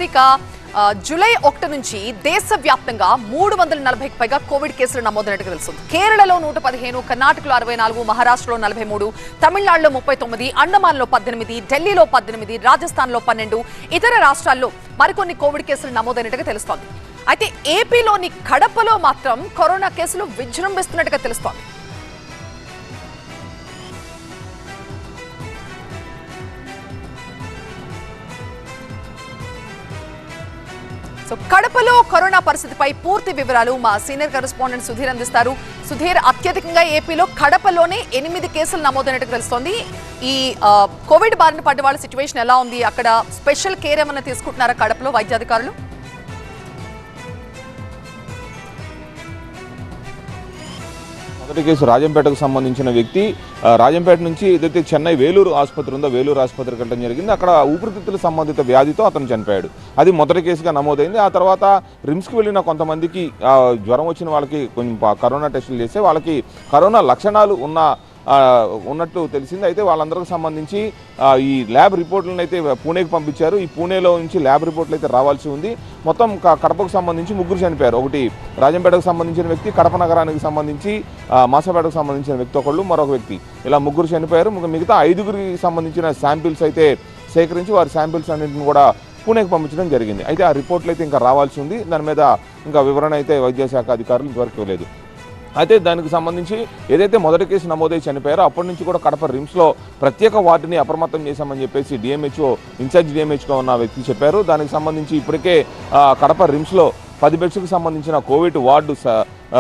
ఇక జూలై 1 నుంచి దేశవ్యాప్తంగా 340కి పైగా కోవిడ్ కేసులు నమోదైనట్టుగా తెలుస్తుంది. కేరళలో 115, కర్ణాటకలో 64, మహారాష్ట్రలో 43, తమిళనాడులో 39, అండమాన్లో 18, ఢిల్లీలో 18, రాజస్థాన్లో 12, ఇతర రాష్ట్రాల్లో మరికొన్ని కోవిడ్ కేసులు నమోదైనట్టుగా తెలుస్తోంది. అయితే ఏపీలోని కడపలో మాత్రం కరోనా కేసులు విజృంభిస్తున్నట్టుగా తెలుస్తోంది. కడపలో కరోనా పరిస్థితిపై పూర్తి వివరాలు మా సీనియర్ కరెస్పాండెంట్ సుధీర్ అందిస్తారు. సుధీర్, అత్యధికంగా ఏపీలో కడపలోనే 8 కేసులు నమోదైనట్టు తెలుస్తోంది. ఈ కోవిడ్ బారిన పడ్డ వాళ్ళ సిచ్యువేషన్ ఎలా ఉంది? అక్కడ స్పెషల్ కేర్ ఏమైనా తీసుకుంటున్నారా కడపలో వైద్యాధికారులు? మొదటి కేసు రాజంపేటకు సంబంధించిన వ్యక్తి రాజంపేట నుంచి ఏదైతే చెన్నై వేలూరు ఆసుపత్రి ఉందో వేలూరు ఆసుపత్రికి వెళ్ళడం జరిగింది. అక్కడ ఊపిరితిత్తుల సంబంధిత వ్యాధితో అతను చనిపోయాడు. అది మొదటి కేసుగా నమోదైంది. ఆ తర్వాత రిమ్స్కి వెళ్ళిన కొంతమందికి జ్వరం వచ్చిన వాళ్ళకి కొంచెం కరోనా టెస్టులు చేస్తే వాళ్ళకి కరోనా లక్షణాలు ఉన్నట్టు తెలిసింది. అయితే వాళ్ళందరికి సంబంధించి ఈ ల్యాబ్ రిపోర్ట్లను అయితే పూణేకి పంపించారు. ఈ పూణేలో నుంచి ల్యాబ్ రిపోర్ట్లు అయితే రావాల్సి ఉంది. మొత్తం కడపకు సంబంధించి 3 చనిపోయారు. ఒకటి రాజంపేటకు సంబంధించిన వ్యక్తి, కడప నగరానికి సంబంధించి మాసపేటకు సంబంధించిన వ్యక్తి ఒకళ్ళు, మరొక వ్యక్తి, ఇలా 3 చనిపోయారు. మిగతా 5గురికి సంబంధించిన శాంపిల్స్ అయితే సేకరించి వారి శాంపిల్స్ అన్నింటిని కూడా పూణేకి పంపించడం జరిగింది. అయితే ఆ రిపోర్ట్లు అయితే ఇంకా రావాల్సి ఉంది. దాని మీద ఇంకా వివరణ అయితే వైద్యశాఖ అధికారులు ఇంతవరకు ఇవ్వలేదు. అయితే దానికి సంబంధించి ఏదైతే మొదటి కేసు నమోదై చనిపోయారో అప్పటి నుంచి కూడా కడప రిమ్స్లో ప్రత్యేక వార్డుని అప్రమత్తం చేశామని చెప్పేసి డిఎంహెచ్ఓ ఇన్ఛార్జ్ డిఎంహెచ్ఓ ఉన్న వ్యక్తి చెప్పారు. దానికి సంబంధించి ఇప్పటికే కడప రిమ్స్లో 10 బెడ్స్కి సంబంధించిన కోవిడ్ వార్డు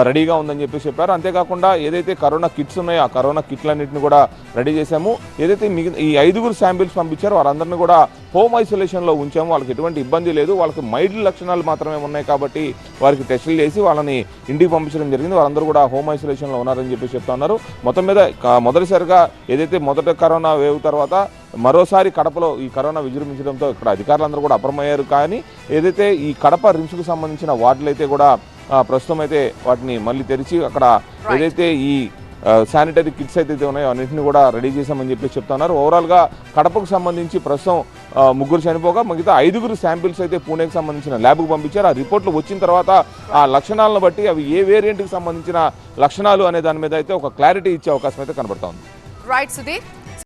రెడీగా ఉందని చెప్పారు. అంతేకాకుండా ఏదైతే కరోనా కిట్స్ ఉన్నాయో ఆ కరోనా కిట్లన్నింటినీ కూడా రెడీ చేశాము. ఏదైతే ఈ 5గురు శాంపిల్స్ పంపించారో వారందరినీ కూడా హోమ్ ఐసోలేషన్లో ఉంచాము. వాళ్ళకి ఎటువంటి ఇబ్బంది లేదు. వాళ్ళకి మైల్డ్ లక్షణాలు మాత్రమే ఉన్నాయి కాబట్టి వారికి టెస్టులు చేసి వాళ్ళని ఇంటికి పంపించడం జరిగింది. వారందరూ కూడా హోమ్ ఐసోలేషన్లో ఉన్నారని చెప్తా ఉన్నారు. మొత్తం మీద మొదటిసారిగా ఏదైతే మొదట కరోనా వేవ్ తర్వాత మరోసారి కడపలో ఈ కరోనా విజృంభించడంతో ఇక్కడ అధికారులందరూ కూడా అప్రమయ్యారు. కానీ ఏదైతే ఈ కడప రిమ్స్కు సంబంధించిన వార్డులు అయితే కూడా ప్రస్తుతం అయితే వాటిని మళ్ళీ తెరిచి అక్కడ ఏదైతే ఈ శానిటరీ కిట్స్ అయితే ఉన్నాయో అన్నింటినీ కూడా రెడీ చేశామని చెప్తా ఉన్నారు. ఓవరాల్గా కడపకు సంబంధించి ప్రస్తుతం 3 చనిపోగా మిగతా 5గురు శాంపిల్స్ అయితే పూణేకి సంబంధించిన ల్యాబ్కు పంపించారు. ఆ రిపోర్ట్లు వచ్చిన తర్వాత ఆ లక్షణాలను బట్టి అవి ఏ వేరియంట్కి సంబంధించిన లక్షణాలు అనే దాని మీద అయితే ఒక క్లారిటీ ఇచ్చే అవకాశం అయితే కనబడతా ఉంది. రైట్ సుధీర్.